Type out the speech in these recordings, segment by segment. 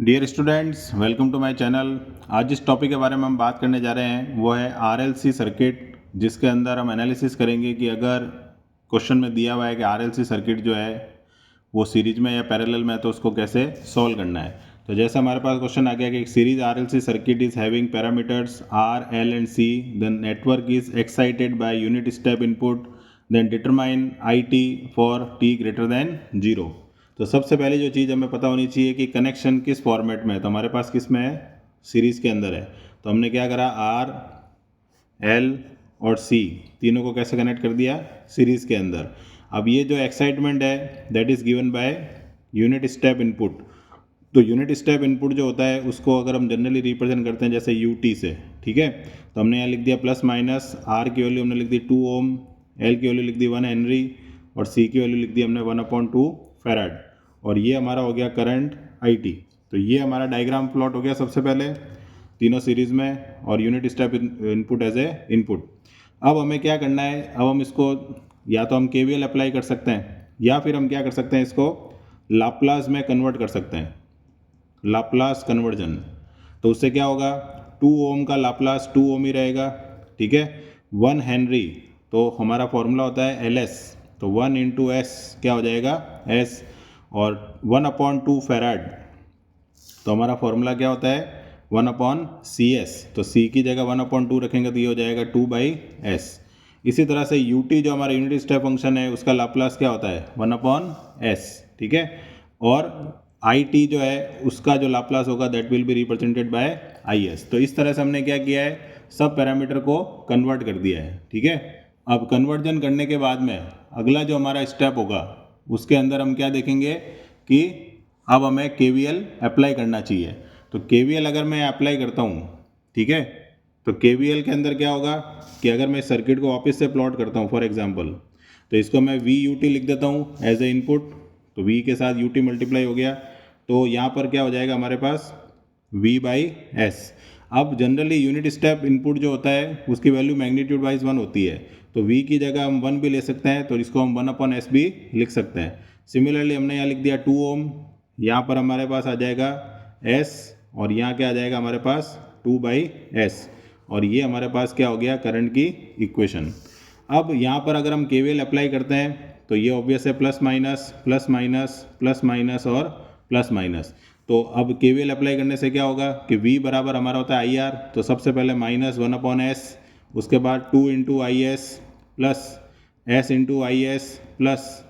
Dear students, welcome to my channel. आज जिस topic के बारे में हम बात करने जा रहे हैं वो है आरएलसी सर्किट, जिसके अंदर हम एनालिसिस करेंगे कि अगर क्वेश्चन में दिया हुआ है कि आरएलसी सर्किट जो है वो सीरीज में या पैरेलल में है तो उसको कैसे सॉल्व करना है। तो जैसे हमारे पास क्वेश्चन आ गया कि एक series RLC circuit is having parameters R L and C, then network is excited by unit step input, then determine I T for T greater than 0। तो सबसे पहले जो चीज़ हमें पता होनी चाहिए कि कनेक्शन किस फॉर्मेट में है। तो हमारे पास किस में है, सीरीज़ के अंदर है। तो हमने क्या करा, आर एल और सी तीनों को कैसे कनेक्ट कर दिया, सीरीज़ के अंदर। अब ये जो एक्साइटमेंट है that is given by unit step input. तो यूनिट स्टेप इनपुट जो होता है उसको अगर हम जनरली रिप्रेजेंट करते हैं जैसे यू टी से, ठीक है। तो हमने यहाँ लिख दिया प्लस माइनस, आर की वैल्यू हमने लिख दी 2 ओम, एल की वैल्यू लिख दी 1 हेनरी और सी की वैल्यू लिख दी हमने 1/2 फैराड। और ये हमारा हो गया करंट आई टी। तो ये हमारा डायग्राम प्लॉट हो गया सबसे पहले, तीनों सीरीज़ में और unit step input as a input. अब हमें क्या करना है, अब हम इसको या तो हम केवीएल अप्लाई कर सकते हैं या फिर हम क्या कर सकते हैं, इसको लाप्लास में कन्वर्ट कर सकते हैं, लाप्लास कन्वर्जन। तो उससे क्या होगा, 2 ओम का लाप्लास 2 ओम ही रहेगा, ठीक है। 1 हेनरी तो हमारा फॉर्मूला होता है एल एस, तो 1 इंटू एस क्या हो जाएगा एस, और 1/2 फैराड तो हमारा फॉर्मूला क्या होता है 1/CS। तो C की जगह 1/2 रखेंगे तो ये हो जाएगा 2/S। इसी तरह से UT जो हमारा यूनिट स्टेप फंक्शन है उसका लाप्लास क्या होता है 1/S, ठीक है। और IT जो है उसका जो लाप्लास होगा that will be represented by IS। तो इस तरह से हमने क्या किया है, सब पैरामीटर को कन्वर्ट कर दिया है, ठीक है। अब कन्वर्जन करने के बाद में अगला जो हमारा स्टेप होगा उसके अंदर हम क्या देखेंगे कि अब हमें KVL अप्लाई करना चाहिए। तो KVL अगर मैं अप्लाई करता हूँ, ठीक है, तो KVL के अंदर क्या होगा कि अगर मैं सर्किट को वापस से प्लॉट करता हूँ फॉर एग्जांपल, तो इसको मैं VUT लिख देता हूँ एज ए इनपुट। तो V के साथ UT मल्टीप्लाई हो गया, तो यहाँ पर क्या हो जाएगा हमारे पास V/S। अब जनरली यूनिट स्टेप इनपुट जो होता है उसकी वैल्यू मैग्नीट्यूड वाइज 1 होती है, तो V की जगह हम 1 भी ले सकते हैं, तो इसको हम 1/S भी लिख सकते हैं। सिमिलरली हमने यहाँ लिख दिया 2 ओम, यहाँ पर हमारे पास आ जाएगा S और यहाँ क्या आ जाएगा हमारे पास 2/S, और ये हमारे पास क्या हो गया करंट की इक्वेशन। अब यहाँ पर अगर हम KVL अप्लाई करते हैं तो ये ऑब्वियस है plus minus plus minus plus minus और प्लस माइनस। तो अब KVL अप्लाई करने से क्या होगा कि V बराबर हमारा होता है IR, तो सबसे पहले माइनस 1/S, उसके बाद 2 into IS plus S into IS plus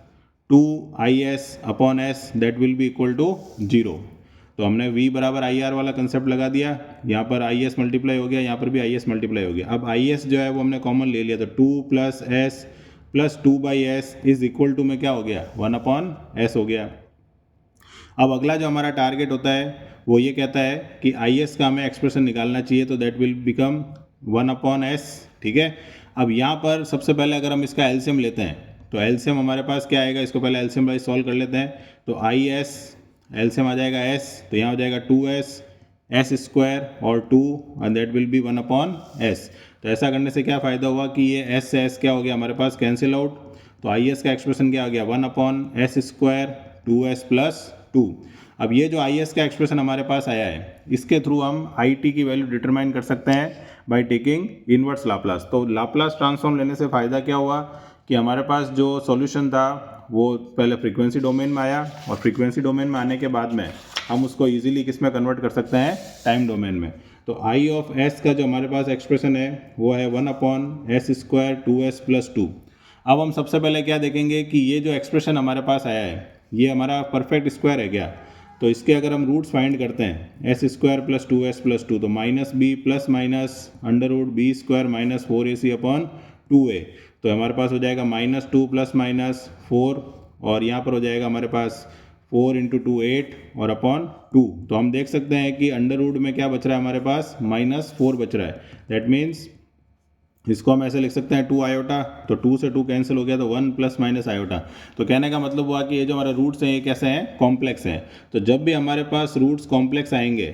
2IS/S that will be equal to 0। तो हमने V बराबर IR वाला कंसेप्ट लगा दिया, यहाँ पर IS मल्टीप्लाई हो गया, यहाँ पर भी IS मल्टीप्लाई हो गया। अब IS जो है वो हमने कॉमन ले लिया, तो 2 plus S plus 2/S is equal to में क्या हो गया 1/S हो गया। अब अगला जो हमारा टारगेट होता है वो ये कहता है कि IS का हमें एक्सप्रेशन निकालना चाहिए, तो दैट विल बिकम 1/S, ठीक है। अब यहाँ पर सबसे पहले अगर हम इसका एलसीएम लेते हैं तो एलसीएम हमारे पास क्या आएगा, इसको पहले एलसीएम वाइज सॉल्व कर लेते हैं। तो IS एलसीएम आ जाएगा S, तो यहाँ हो जाएगा 2S S स्क्वायर और 2 and that will B 1/S। तो ऐसा करने से क्या फ़ायदा हुआ कि ये S से S क्या हो गया हमारे पास कैंसिल आउट, तो IS का एक्सप्रेशन क्या हो गया 1/S स्क्वायर 2S प्लस 2। अब ये जो IS का एक्सप्रेशन हमारे पास आया है इसके थ्रू हम IT की वैल्यू डिटरमाइन कर सकते हैं बाय टेकिंग इनवर्स लाप्लास। तो लाप्लास ट्रांसफॉर्म लेने से फ़ायदा क्या हुआ कि हमारे पास जो सॉल्यूशन था वो पहले फ्रीक्वेंसी डोमेन में आया, और फ्रीक्वेंसी डोमेन में आने के बाद में हम उसको इजीली किस में कन्वर्ट कर सकते हैं, टाइम डोमेन में। तो I/S का जो हमारे पास एक्सप्रेशन है वो है 1/S स्क्वायर 2S प्लस 2। अब हम सबसे पहले क्या देखेंगे कि ये जो एक्सप्रेशन हमारे पास आया है ये हमारा परफेक्ट स्क्वायर है क्या। तो इसके अगर हम रूट्स फाइंड करते हैं S square plus 2S plus 2, तो -B plus minus √B square minus 4AC/2A, तो हमारे पास हो जाएगा -2 प्लस माइनस 4, और यहाँ पर हो जाएगा हमारे पास 4 इंटू 2 8 और अपॉन 2। तो हम देख सकते हैं कि अंडर रूट में क्या बच रहा है हमारे पास -4 बच रहा है। दैट मीन्स इसको हम ऐसे लिख सकते हैं 2 आयोटा, तो 2 से 2 कैंसिल हो गया, तो 1 प्लस माइनस आयोटा। तो कहने का मतलब हुआ कि ये जो हमारे रूट्स हैं ये कैसे हैं, कॉम्प्लेक्स हैं। तो जब भी हमारे पास रूट्स कॉम्प्लेक्स आएंगे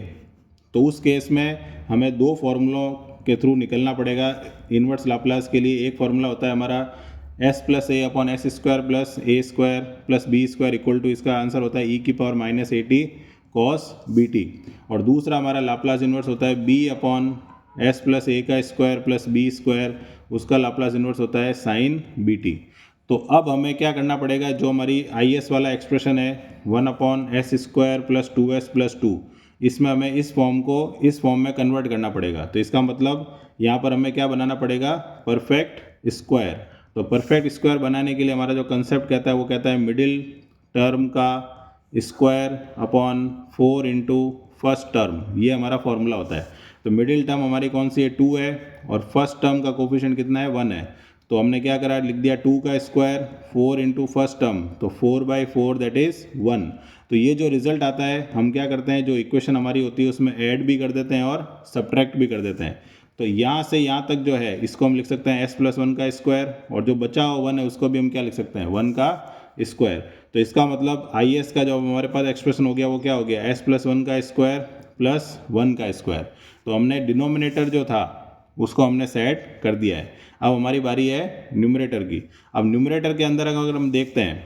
तो उस केस में हमें 2 फॉर्मूलों के थ्रू निकलना पड़ेगा इनवर्स लाप्लास के लिए। एक फार्मूला होता है हमारा S plus A/S square plus A square plus B square equal to, इसका आंसर होता है e की power -AT cos B T, और दूसरा हमारा लाप्लास इन्वर्स होता है B upon S plus A का स्क्वायर प्लस बी स्क्वायर, उसका लाप्लास इन्वर्स होता है साइन बी टी। तो अब हमें क्या करना पड़ेगा, जो हमारी आई एस वाला एक्सप्रेशन है 1/s² प्लस 2s+2, इसमें हमें इस फॉर्म को इस फॉर्म में कन्वर्ट करना पड़ेगा। तो इसका मतलब यहाँ पर हमें क्या बनाना पड़ेगा, परफेक्ट स्क्वायर। तो परफेक्ट स्क्वायर बनाने के लिए हमारा जो कंसेप्ट कहता है वो कहता है मिडिल टर्म का square upon 4 into first term, ये हमारा फॉर्मूला होता है। तो मिडिल टर्म हमारी कौन सी है, 2 है, और फर्स्ट टर्म का कोफिशिएंट कितना है, 1 है। तो हमने क्या करा, लिख दिया 2 का स्क्वायर 4 इंटू फर्स्ट टर्म, तो 4/4 दैट इज़ 1। तो ये जो रिजल्ट आता है हम क्या करते हैं, जो इक्वेशन हमारी होती है उसमें ऐड भी कर देते हैं और सब्ट्रैक्ट भी कर देते हैं। तो यहाँ से यहाँ तक जो है इसको हम लिख सकते हैं s+1 का स्क्वायर, और जो बचा हुआ 1 है उसको भी हम क्या लिख सकते हैं, 1 का स्क्वायर। तो इसका मतलब आई एस का जो हमारे पास एक्सप्रेशन हो गया वो क्या हो गया, s+1 का स्क्वायर प्लस 1 का स्क्वायर। तो हमने डिनोमिनेटर जो था उसको हमने सेट कर दिया है। अब हमारी बारी है न्यूमरेटर की। अब न्यूमरेटर के अंदर अगर हम देखते हैं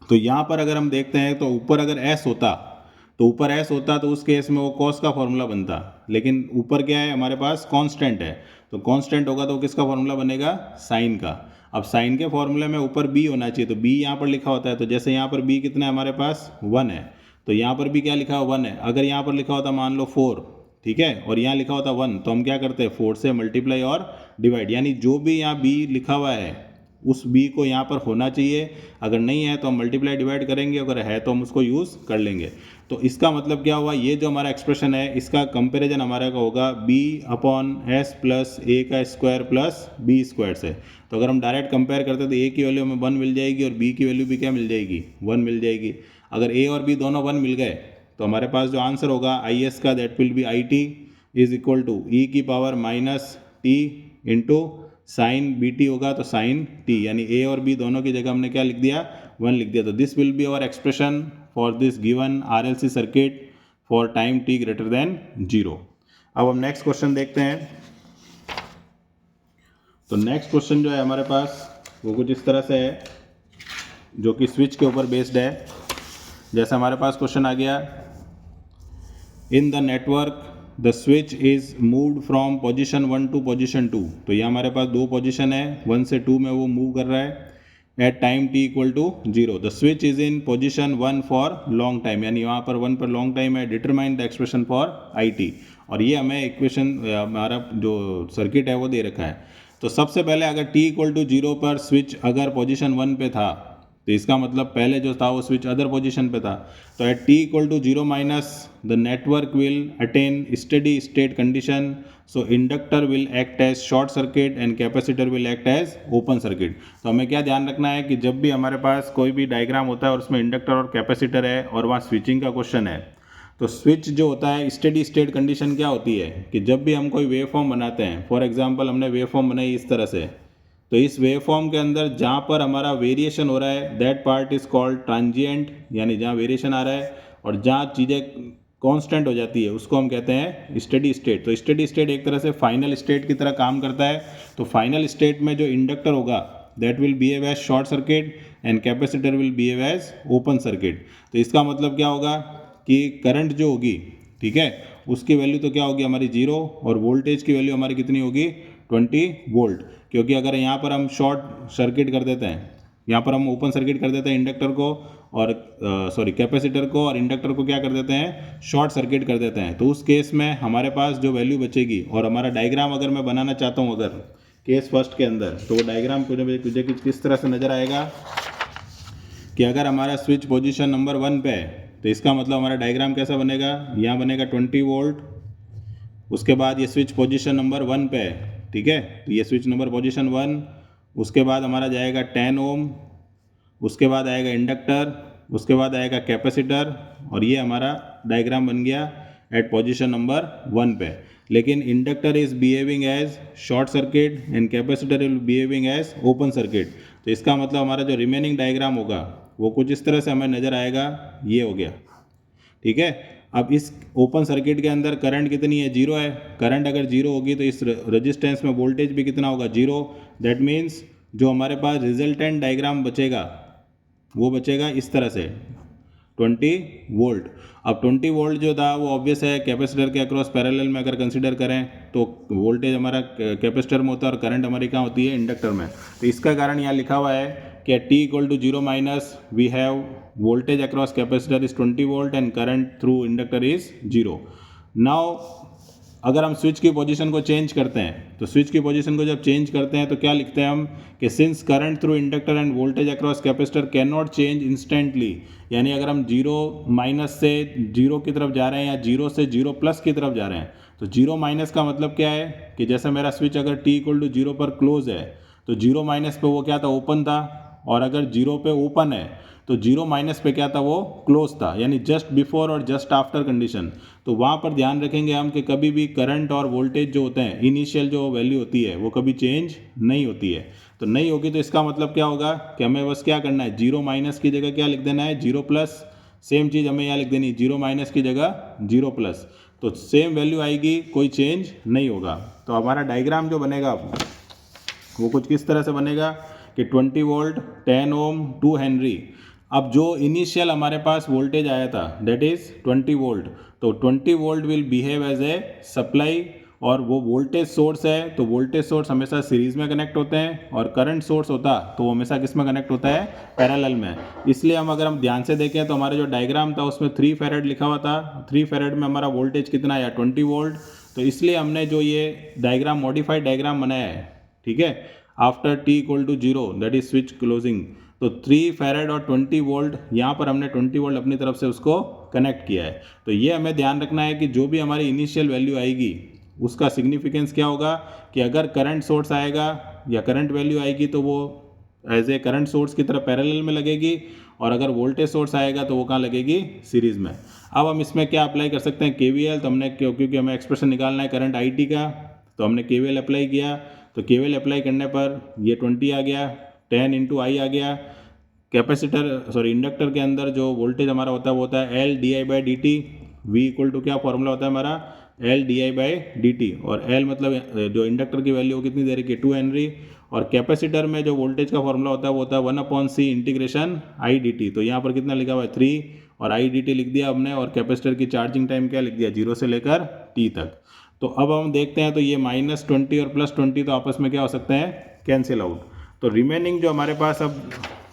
तो यहाँ पर अगर हम देखते हैं तो ऊपर अगर s होता तो उस केस में वो कॉस का फॉर्मूला बनता, लेकिन ऊपर क्या है हमारे पास, कांस्टेंट है। तो कांस्टेंट होगा तो किसका फॉर्मूला बनेगा, साइन का। अब साइन के फॉर्मूले में ऊपर b होना चाहिए, तो b यहाँ पर लिखा होता है। तो जैसे यहाँ पर b कितना है हमारे पास, 1 है, तो यहाँ पर भी क्या लिखा है, 1 है। अगर यहाँ पर लिखा होता मान लो 4, ठीक है, और यहाँ लिखा होता 1, तो हम क्या करते हैं, 4 से मल्टीप्लाई और डिवाइड, यानी जो भी यहाँ b लिखा हुआ है उस b को यहाँ पर होना चाहिए। अगर नहीं है तो हम मल्टीप्लाई डिवाइड करेंगे, अगर है तो हम उसको यूज़ कर लेंगे। तो इसका मतलब क्या हुआ, ये जो हमारा एक्सप्रेशन है इसका कंपैरिजन हमारा का होगा b/s प्लस a का स्क्वायर प्लस b स्क्वायर से। तो अगर हम डायरेक्ट कंपेयर करते तो a की वैल्यू हमें 1 मिल जाएगी और b की वैल्यू भी क्या मिल जाएगी, 1 मिल जाएगी। अगर a और b दोनों 1 मिल गए तो हमारे पास जो आंसर होगा आई एस का, that will be I T is equal to e की power -t into sine B T होगा, तो साइन टी, यानी ए और बी दोनों की जगह हमने क्या लिख दिया, 1 लिख दिया। तो this will be our expression for this given RLC circuit for time t greater than 0। अब हम नेक्स्ट क्वेश्चन देखते हैं। तो नेक्स्ट क्वेश्चन जो है हमारे पास वो कुछ इस तरह से है, जो कि स्विच के ऊपर बेस्ड है। जैसे हमारे पास क्वेश्चन आ गया, in the network the switch is moved from position 1 to position 2। तो ये हमारे पास दो पोजीशन है, 1 से 2 में वो मूव कर रहा है at time t equal to 0। The switch is in position 1 for long time, यानी वहाँ पर 1 पर लॉन्ग टाइम है। Determine the expression for I T, और ये हमें इक्वेशन हमारा जो सर्किट है वो दे रखा है। तो सबसे पहले अगर t इक्वल टू 0 पर स्विच अगर पोजीशन 1 पे था, तो इसका मतलब पहले जो था वो स्विच अदर पोजीशन पे था। तो at t equal to 0 minus the network will attain steady state condition, so inductor will act as short circuit and capacitor will act as open circuit. तो हमें क्या ध्यान रखना है कि जब भी हमारे पास कोई भी डायग्राम होता है और उसमें इंडक्टर और कैपेसिटर है और वहाँ स्विचिंग का क्वेश्चन है, तो स्विच जो होता है स्टेडी स्टेट कंडीशन क्या होती है कि जब भी हम कोई वेव फॉर्म बनाते हैं, फॉर एग्जांपल हमने वेव फॉर्म बनाई इस तरह से, तो इस वेव फॉर्म के अंदर जहाँ पर हमारा वेरिएशन हो रहा है that part is called transient, यानी जहाँ वेरिएशन आ रहा है, और जहाँ चीज़ें कांस्टेंट हो जाती है उसको हम कहते हैं स्टेडी स्टेट। तो स्टेडी स्टेट एक तरह से फाइनल स्टेट की तरह काम करता है। तो फाइनल स्टेट में जो इंडक्टर होगा that will behave as short circuit and capacitor will behave as open circuit. तो इसका मतलब क्या होगा कि करंट जो होगी, ठीक है, उसकी वैल्यू तो क्या होगी हमारी 0, और वोल्टेज की वैल्यू हमारी कितनी होगी, 20 वोल्ट। क्योंकि अगर यहाँ पर हम शॉर्ट सर्किट कर देते हैं, यहाँ पर हम ओपन सर्किट कर देते हैं इंडक्टर को और कैपेसिटर को, और इंडक्टर को क्या कर देते हैं, शॉर्ट सर्किट कर देते हैं, तो उस केस में हमारे पास जो वैल्यू बचेगी, और हमारा डायग्राम अगर मैं बनाना चाहता हूँ अगर केस फर्स्ट के अंदर, तो वो डायग्राम मुझे किस तरह से नज़र आएगा कि अगर हमारा स्विच पोजीशन नंबर 1 पे है, तो इसका मतलब हमारा डायग्राम कैसा बनेगा, यहाँ बनेगा 20 वोल्ट, उसके बाद ये स्विच पोजीशन नंबर 1 पे है, ठीक है, तो ये स्विच नंबर पोजीशन 1, उसके बाद हमारा जाएगा 10 ओम, उसके बाद आएगा इंडक्टर, उसके बाद आएगा कैपेसिटर, और ये हमारा डायग्राम बन गया एट पोजीशन नंबर 1 पे। लेकिन inductor is behaving as short circuit and capacitor is behaving as open circuit. तो इसका मतलब हमारा जो रिमेनिंग डायग्राम होगा वो कुछ इस तरह से हमें नज़र आएगा, ये हो गया, ठीक है। अब इस ओपन सर्किट के अंदर करंट कितनी है, 0 है। करंट अगर 0 होगी तो इस रेजिस्टेंस में वोल्टेज भी कितना होगा, 0। दैट मीन्स जो हमारे पास रिजल्टेंट डायग्राम बचेगा वो बचेगा इस तरह से, 20 वोल्ट। अब 20 वोल्ट जो था वो ऑब्वियस है कैपेसिटर के अक्रॉस पैरेलल में अगर कंसिडर करें तो वोल्टेज हमारा कैपेसिटर में होता है और करंट हमारी कहाँ होती है, इंडक्टर में। तो इसका कारण यहाँ लिखा हुआ है कि t equal to 0 minus we have voltage across capacitor is 20 volt and current through inductor is 0। Now अगर हम स्विच की पोजीशन को चेंज करते हैं तो स्विच की पोजीशन को जब चेंज करते हैं तो क्या लिखते हैं हम कि since current through inductor end voltage across capacitor can not change instantly, यानी अगर हम 0 माइनस से 0 की तरफ जा रहे हैं या 0 से 0 प्लस की तरफ जा रहे हैं, तो 0 माइनस का मतलब क्या है कि जैसे मेरा स्विच अगर t इक्वल टू 0 पर क्लोज है तो 0 माइनस पे वो क्या था, ओपन था, और अगर 0 पे ओपन है तो 0 माइनस पे क्या था, वो क्लोज था, यानी जस्ट बिफोर और जस्ट आफ्टर कंडीशन। तो वहाँ पर ध्यान रखेंगे हम कि कभी भी करंट और वोल्टेज जो होते हैं, इनिशियल जो वैल्यू होती है वो कभी चेंज नहीं होती है। तो नहीं होगी तो इसका मतलब क्या होगा कि हमें बस क्या करना है, 0 माइनस की जगह क्या लिख देना है, 0 प्लस। सेम चीज़ हमें यहाँ लिख देनी है, 0 माइनस की जगह 0 प्लस, तो सेम वैल्यू आएगी, कोई चेंज नहीं होगा। तो हमारा डायग्राम जो बनेगा वो कुछ किस तरह से बनेगा कि 20 वोल्ट 10 ओम 2 हेनरी। अब जो इनिशियल हमारे पास वोल्टेज आया था दैट इज 20 वोल्ट, तो 20 volt will behave as a supply, और वो वोल्टेज सोर्स है तो वोल्टेज सोर्स हमेशा सीरीज में कनेक्ट होते हैं, और करंट सोर्स होता तो वो हमेशा किस में कनेक्ट होता है, पैरेलल में। इसलिए हम अगर हम ध्यान से देखें तो हमारा जो डायग्राम था उसमें 3 फैरेड लिखा हुआ था, 3 फैरेड में हमारा वोल्टेज कितना आया, 20 वोल्ट। तो इसलिए हमने जो ये डायग्राम मॉडिफाइड डायग्राम बनाया है, ठीक है, after t equal to 0 that is switch closing, तो 3 फैरेड और 20 वोल्ट, यहाँ पर हमने 20 वोल्ट अपनी तरफ से उसको कनेक्ट किया है। तो ये हमें ध्यान रखना है कि जो भी हमारी इनिशियल वैल्यू आएगी उसका सिग्निफिकेंस क्या होगा कि अगर करंट सोर्स आएगा या करंट वैल्यू आएगी तो वो एज ए करंट सोर्स की तरह पैरेलल में लगेगी, और अगर वोल्टेज सोर्स आएगा तो वो कहाँ लगेगी, सीरीज में। अब हम इसमें क्या अप्लाई कर सकते हैं, KVL। तो हमने क्योंकि हमें एक्सप्रेशन निकालना है करंट IT का, तो हमने KVL अप्लाई किया। तो KVL अप्लाई करने पर ये 20 आ गया, 10 इंटू आई आ गया। कैपेसिटर इंडक्टर के अंदर जो वोल्टेज हमारा होता है वो होता है L/di/dt। V इक्वल टू क्या फॉर्मूला होता है हमारा, L/di/dt, और L मतलब जो इंडक्टर की वैल्यू वो कितनी दे रही है, 2 हेनरी, और कैपेसिटर में जो वोल्टेज का फॉर्मूला होता है वो होता है 1/c इंटीग्रेशन I/dt। तो यहाँ पर कितना लिखा हुआ है 3, और I/dt लिख दिया हमने, और कैपेसिटर की चार्जिंग टाइम क्या लिख दिया, 0 से लेकर t तक। तो अब हम देखते हैं तो ये -20 और +20 तो आपस में क्या हो सकते हैं, कैंसिल आउट। तो रिमेनिंग जो हमारे पास अब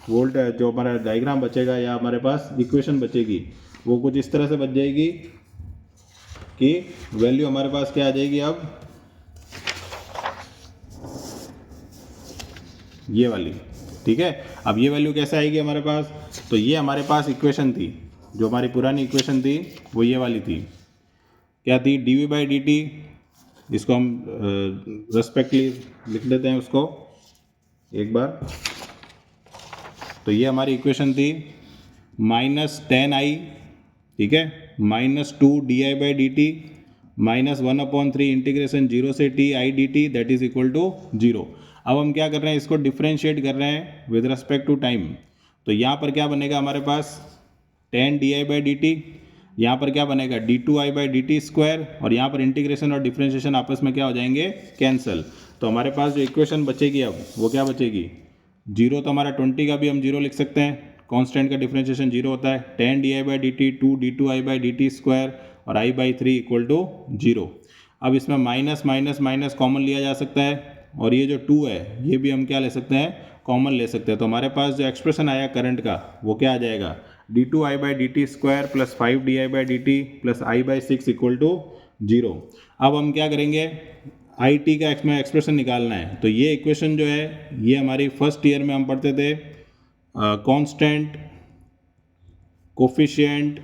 वोल्ट जो हमारा डायग्राम बचेगा या हमारे पास इक्वेशन बचेगी वो कुछ इस तरह से बच जाएगी कि वैल्यू हमारे पास क्या आ जाएगी, अब ये वाली, ठीक है। अब ये वैल्यू कैसे आएगी हमारे पास, तो ये हमारे पास इक्वेशन थी, जो हमारी पुरानी इक्वेशन थी वो ये वाली थी, क्या थी, dV/dt। इसको हम रेस्पेक्टली लिख देते हैं उसको एक बार। तो ये हमारी इक्वेशन थी -10i, ठीक है, -2di/dt, -1/3 इंटीग्रेशन 0 से t I/dt that is equal to 0। अब हम क्या कर रहे हैं, इसको डिफ्रेंशिएट कर रहे हैं विद रिस्पेक्ट टू टाइम। तो यहाँ पर क्या बनेगा हमारे पास 10di/dt, यहाँ पर क्या बनेगा d2i/dt², और यहाँ पर इंटीग्रेशन और डिफ्रेंशिएशन आपस में क्या हो जाएंगे, कैंसल। तो हमारे पास जो इक्वेशन बचेगी अब वो क्या बचेगी, 0, तो हमारा 20 का भी हम 0 लिख सकते हैं, कांस्टेंट का डिफ्रेंशिएशन 0 होता है, 10di/dt 2d2i/dt² और i/3 इक्वल टू 0। अब इसमें माइनस माइनस माइनस कॉमन लिया जा सकता है, और ये जो 2 है ये भी हम क्या ले सकते हैं, कॉमन ले सकते हैं। तो हमारे पास जो एक्सप्रेशन आया करंट का वो क्या आ जाएगा, d2i/dt² + 5di/dt + i/6 equal to 0। अब हम क्या करेंगे, IT का एक्सप्रेशन निकालना है। तो ये इक्वेशन जो है ये हमारी फर्स्ट ईयर में हम पढ़ते थे, कांस्टेंट कोफिशिएंट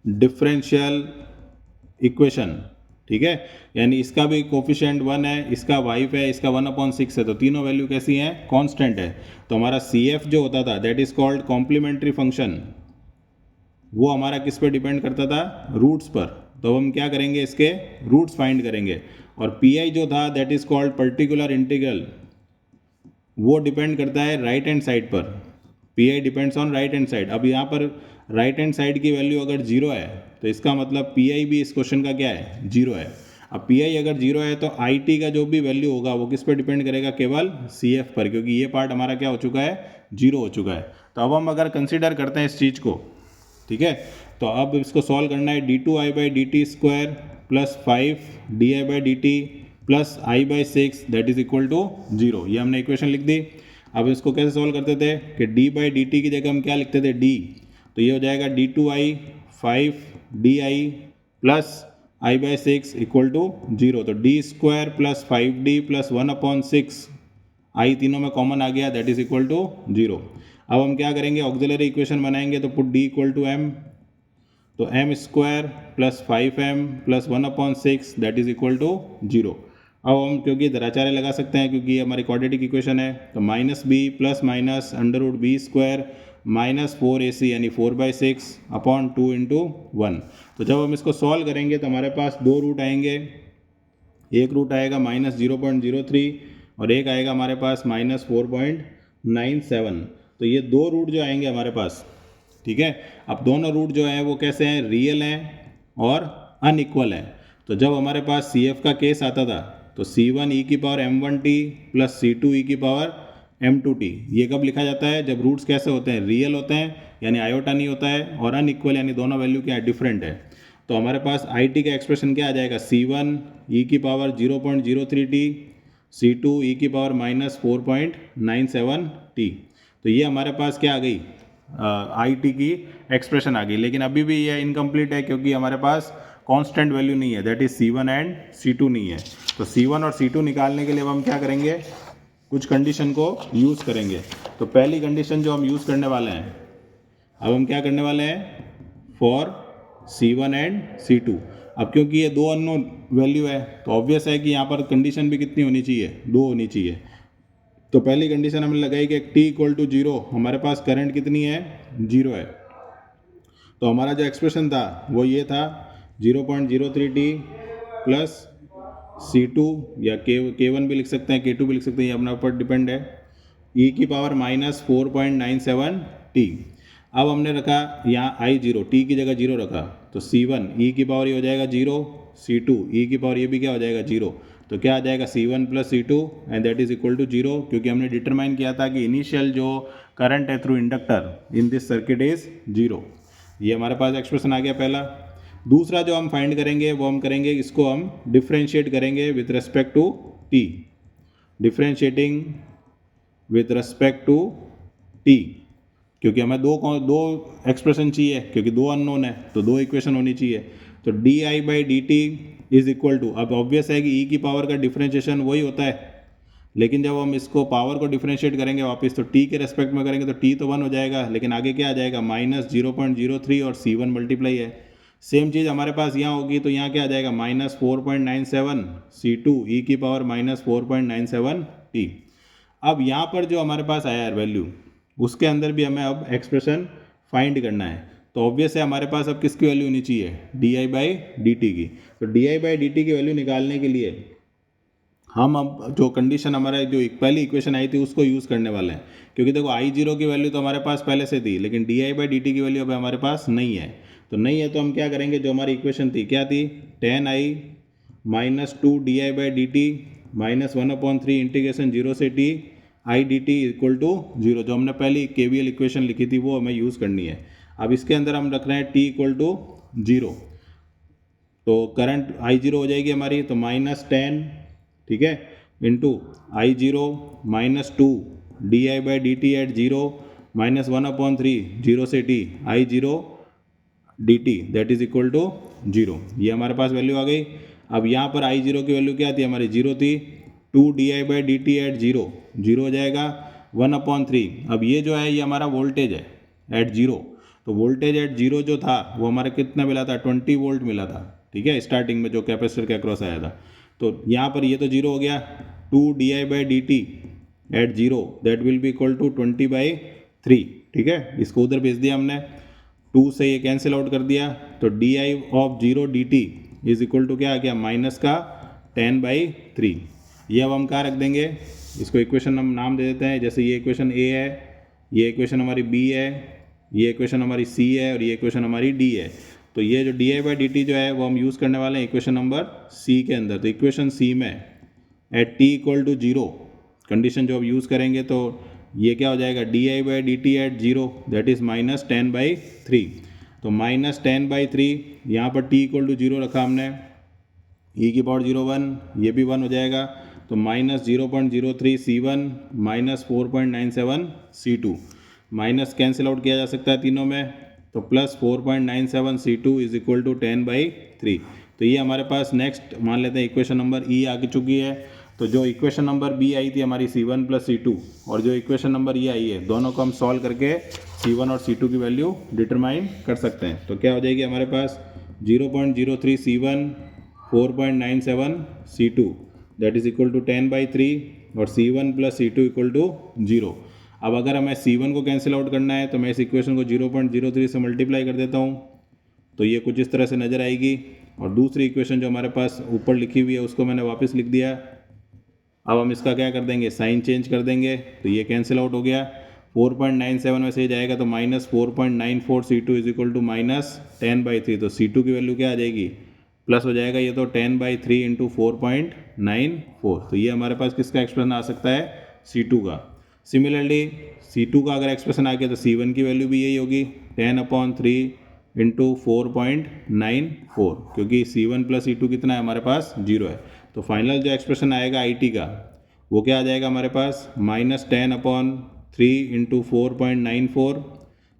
डिफरेंशियल इक्वेशन, ठीक है, यानी इसका भी कोफिशिएंट 1 है, इसका वाइफ है, इसका 1/6 है, तो तीनों वैल्यू कैसी हैं, कांस्टेंट है। तो हमारा CF जो होता था that is called complementary function, वो हमारा किस पे डिपेंड करता था, रूट्स पर। तो हम क्या करेंगे, इसके रूट्स फाइंड करेंगे। और PI जो था that is called particular integral, वो डिपेंड करता है राइट हैंड साइड पर। PI depends on right hand side. अब यहाँ पर राइट हैंड साइड की वैल्यू अगर 0 है तो इसका मतलब PI भी इस क्वेश्चन का क्या है, 0 है। अब PI अगर 0 है तो IT का जो भी वैल्यू होगा वो किस पर डिपेंड करेगा, केवल CF पर, क्योंकि ये पार्ट हमारा क्या हो चुका है, 0 हो चुका है। तो अब हम अगर कंसिडर करते हैं इस चीज़ को, ठीक है, तो अब इसको सॉल्व करना है d2i/dt² plus 5di/dt plus i/6 that is equal to 0। ये हमने इक्वेशन लिख दी। अब इसको कैसे सॉल्व करते थे कि d/dt की जगह हम क्या लिखते थे d, तो ये हो जाएगा d2i 5di plus i/6 equal to 0। तो d² plus 5d plus 1/6 i तीनों में कॉमन आ गया दैट इज इक्वल टू 0। अब हम क्या करेंगे, ऑक्सिलरी इक्वेशन बनाएंगे तो put d equal to m, तो m² plus 5m plus 1/6 that is equal to 0। अब हम क्योंकि दराचार्य लगा सकते हैं क्योंकि ये हमारी क्वाड्रेटिक इक्वेशन है, तो -b plus minus √b² minus 4ac यानी 4/6 अपॉन 2 इंटू 1। तो जब हम इसको सॉल्व करेंगे तो हमारे पास दो रूट आएंगे, एक रूट आएगा -0.03 और एक आएगा हमारे पास -4.97। तो ये दो रूट जो आएंगे हमारे पास, ठीक है। अब दोनों रूट जो हैं वो कैसे हैं, रियल हैं और अनइक्वल हैं। तो जब हमारे पास CF का केस आता था तो C1e⁻m1t प्लस C2e⁻m2t, ये कब लिखा जाता है, जब रूट्स कैसे होते हैं, रियल होते हैं यानी आयोटा नहीं होता है, और अनइक्वल यानी दोनों वैल्यू क्या है, डिफरेंट है। तो हमारे पास IT का एक्सप्रेशन क्या आ जाएगा, C1e⁻0.03t C2e⁻−4.97t। तो ये हमारे पास क्या आ गई, IT की एक्सप्रेशन आ गई। लेकिन अभी भी ये इनकम्प्लीट है क्योंकि हमारे पास कांस्टेंट वैल्यू नहीं है, that is C1 and C2 नहीं है। तो C1 और C2 निकालने के लिए अब हम क्या करेंगे, कुछ कंडीशन को यूज़ करेंगे। तो पहली कंडीशन जो हम यूज़ करने वाले हैं, अब हम क्या करने वाले हैं, फॉर C1 एंड C2। अब क्योंकि ये दो अननोन वैल्यू है तो ऑब्वियस है कि यहाँ पर कंडीशन भी कितनी होनी चाहिए, दो होनी चाहिए। तो पहली कंडीशन हमने लगाई कि t इक्वल टू 0, हमारे पास करंट कितनी है, 0 है। तो हमारा जो एक्सप्रेशन था वो ये था 0.03t प्लस C2 या K1 भी लिख सकते हैं, K2 भी लिख सकते हैं, ये अपने ऊपर डिपेंड है, e⁻−4.97t। अब हमने रखा यहाँ I0, t की जगह 0 रखा, तो C1 e की पावर ये हो जाएगा 0, C2 e की पावर ये भी क्या हो जाएगा 0। तो क्या आ जाएगा C1 plus C2 and that is equal to 0, क्योंकि हमने डिटरमाइन किया था कि इनिशियल जो करंट है through inductor in this circuit is 0। ये हमारे पास एक्सप्रेशन आ गया पहला। दूसरा जो हम फाइंड करेंगे वो हम करेंगे, इसको हम डिफ्रेंशिएट करेंगे with respect to t, differentiating with respect to t, क्योंकि हमें दो एक्सप्रेशन चाहिए, क्योंकि दो अननोन है तो दो इक्वेशन होनी चाहिए। तो di/dt इज इक्वल टू, अब ऑब्वियस है कि e की पावर का डिफ्रेंशिएशन वही होता है, लेकिन जब हम इसको पावर को डिफ्रेंशिएट करेंगे वापस तो t के रेस्पेक्ट में करेंगे तो t तो 1 हो जाएगा, लेकिन आगे क्या आ जाएगा -0.03 और C1 मल्टीप्लाई है। सेम चीज़ हमारे पास यहाँ होगी, तो यहाँ क्या आ जाएगा -4.97 C2 e⁻4.97t। अब यहाँ पर जो हमारे पास आया है वैल्यू, उसके अंदर भी हमें अब एक्सप्रेशन फाइंड करना है। तो ऑब्वियस है हमारे पास अब किसकी वैल्यू होनी चाहिए, di/dt की। तो di/dt की वैल्यू निकालने के लिए हम अब जो कंडीशन हमारा जो पहली इक्वेशन आई थी उसको यूज़ करने वाले हैं, क्योंकि देखो I0 की वैल्यू तो हमारे पास पहले से थी, लेकिन di/dt की वैल्यू अब हमारे पास नहीं है। तो नहीं है तो हम क्या करेंगे, जो हमारी इक्वेशन थी क्या थी, 10i-2 di/dt माइनस 1/3 इंटीग्रेशन 0 से t i dt equal to 0, जो हमने पहली KVL इक्वेशन लिखी थी वो हमें यूज़ करनी है। अब इसके अंदर हम रख रहे हैं t इक्वल टू 0, तो करंट I0 हो जाएगी हमारी, तो -10, ठीक है, into I0 -2 di/dt at 0 minus 1/3 0 से t I0 dt that is equal to 0। ये हमारे पास वैल्यू आ गई। अब यहाँ पर I0 की वैल्यू क्या थी हमारी, 0 थी, 2 di/dt एट 0 0 हो जाएगा 1/3। अब ये जो है ये हमारा वोल्टेज है एट 0, तो वोल्टेज एट 0 जो था वो हमारा कितना मिला था, 20 वोल्ट मिला था, ठीक है, स्टार्टिंग में जो कैपेसिटर के अक्रॉस आया था। तो यहाँ पर ये तो 0 हो गया, 2 di/dt at 0 that will be equal to 20/3, ठीक है, इसको उधर भेज दिया हमने, 2 से ये कैंसिल आउट कर दिया, तो di/0 dt is equal to क्या आ गया, माइनस का 10/3। ये अब हम कहाँ रख देंगे, इसको इक्वेशन हम नाम दे देते हैं, जैसे ये इक्वेशन A है, ये इक्वेशन हमारी B है, ये इक्वेशन हमारी C है और ये इक्वेशन हमारी D है। तो ये जो di/dt जो है वो हम यूज़ करने वाले हैं इक्वेशन नंबर C के अंदर। तो इक्वेशन C में at t equal to 0 condition जो अब यूज़ करेंगे, तो ये क्या हो जाएगा di/dt एट 0 दैट इज़ -10/3। तो -10/3 यहाँ पर t इक्वल टू 0 रखा हमने, e की पावर 0 1, ये भी 1 हो जाएगा। तो -0.03 C1 -4.97 C2, minus cancel out किया जा सकता है तीनों में, तो +4.97 C2 इज इक्वल टू 10/3। तो ये हमारे पास नेक्स्ट मान लेते हैं इक्वेशन नंबर ई आ चुकी है। तो जो इक्वेशन नंबर बी आई थी हमारी C1 + C2 और जो इक्वेशन नंबर ई आई है, दोनों को हम सॉल्व करके C1 और C2 की वैल्यू डिटरमाइन कर सकते हैं। तो क्या हो जाएगी हमारे पास 0.03 C1 4.97 C2 that is equal to 10/3 और C1 + C2 इक्वल टू 0। अब अगर हमें C1 को कैंसिल आउट करना है तो मैं इस इक्वेशन को 0.03 से मल्टीप्लाई कर देता हूँ, तो ये कुछ इस तरह से नज़र आएगी। और दूसरी इक्वेशन जो हमारे पास ऊपर लिखी हुई है उसको मैंने वापस लिख दिया। अब हम इसका क्या कर देंगे, साइन चेंज कर देंगे, तो ये कैंसिल आउट हो गया। 4.97 में से ये जाएगा तो -4.94 C2 इज इक्वल टू -10/3। तो C2 की वैल्यू क्या आ जाएगी, प्लस हो जाएगा ये, तो 10/3 इंटू 4.94। तो ये हमारे पास किसका एक्सप्रेशन आ सकता है, C2 का। सिमिलरली C2 का अगर एक्सप्रेशन आ गया तो C1 की वैल्यू भी यही होगी 10/3 इंटू 4.94, क्योंकि C1 + C2 कितना है हमारे पास 0 है। तो फाइनल जो एक्सप्रेशन आएगा IT का वो क्या आ जाएगा हमारे पास -10/3 into 4.94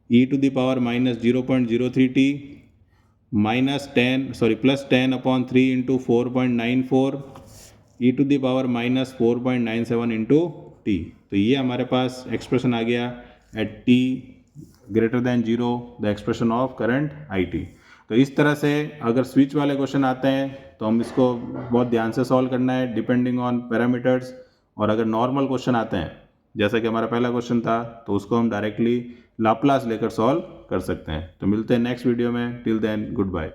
e⁻−0.03t +10/3 into 4.94 e⁻−4.97 into t। तो ये हमारे पास एक्सप्रेशन आ गया at t greater than 0 the expression of current IT। तो इस तरह से अगर स्विच वाले क्वेश्चन आते हैं तो हम इसको बहुत ध्यान से सॉल्व करना है डिपेंडिंग ऑन पैरामीटर्स। और अगर नॉर्मल क्वेश्चन आते हैं जैसा कि हमारा पहला क्वेश्चन था तो उसको हम डायरेक्टली लाप्लास लेकर सॉल्व कर सकते हैं। तो मिलते हैं नेक्स्ट वीडियो में, टिल देन गुड बाय।